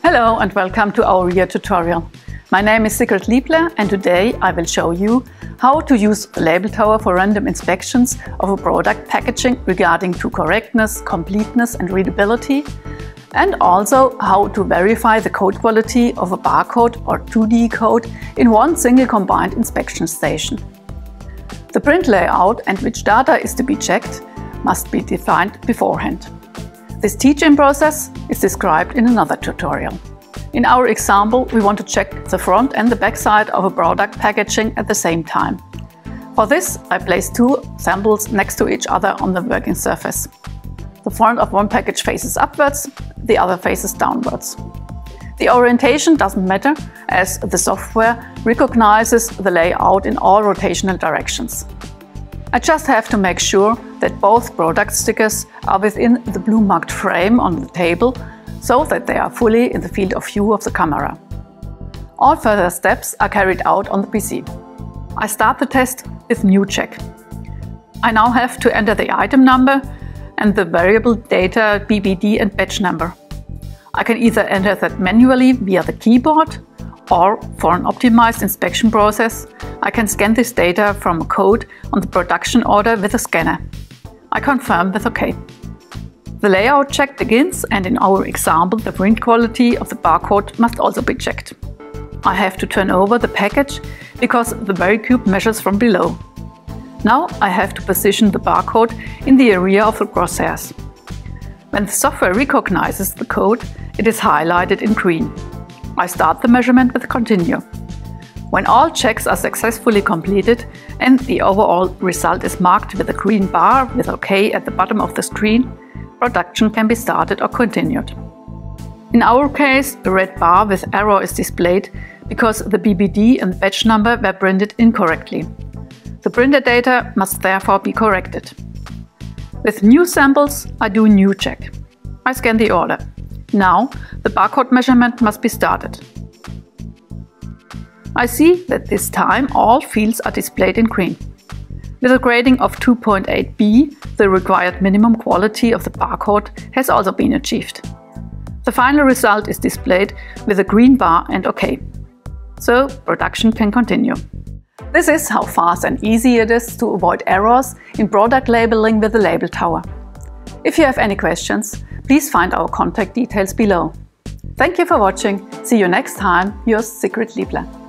Hello and welcome to our REA tutorial. My name is Sigrid Liebler and today I will show you how to use the LabelTower for random inspections of a product packaging regarding to correctness, completeness and readability, and also how to verify the code quality of a barcode or 2D code in one single combined inspection station. The print layout and which data is to be checked must be defined beforehand. This teach-in process is described in another tutorial. In our example, we want to check the front and the back side of a product packaging at the same time. For this, I place two samples next to each other on the working surface. The front of one package faces upwards, the other faces downwards. The orientation doesn't matter, as the software recognizes the layout in all rotational directions. I just have to make sure that both product stickers are within the blue marked frame on the table, so that they are fully in the field of view of the camera. All further steps are carried out on the PC. I start the test with New Check. I now have to enter the item number and the variable data BBD and batch number. I can either enter that manually via the keyboard, or for an optimized inspection process, I can scan this data from a code on the production order with a scanner. I confirm with OK. The layout check begins, and in our example, the print quality of the barcode must also be checked. I have to turn over the package because the barcode measures from below. Now I have to position the barcode in the area of the crosshairs. When the software recognizes the code, it is highlighted in green. I start the measurement with Continue. When all checks are successfully completed and the overall result is marked with a green bar with OK at the bottom of the screen, production can be started or continued. In our case, a red bar with error is displayed because the BBD and batch number were printed incorrectly. The printer data must therefore be corrected. With new samples, I do New Check. I scan the order. Now, the barcode measurement must be started. I see that this time all fields are displayed in green. With a grading of 2.8b, the required minimum quality of the barcode has also been achieved. The final result is displayed with a green bar and OK. So, production can continue. This is how fast and easy it is to avoid errors in product labeling with the LabelTower. If you have any questions, please find our contact details below. Thank you for watching. See you next time. Yours, Sigrid Liebler.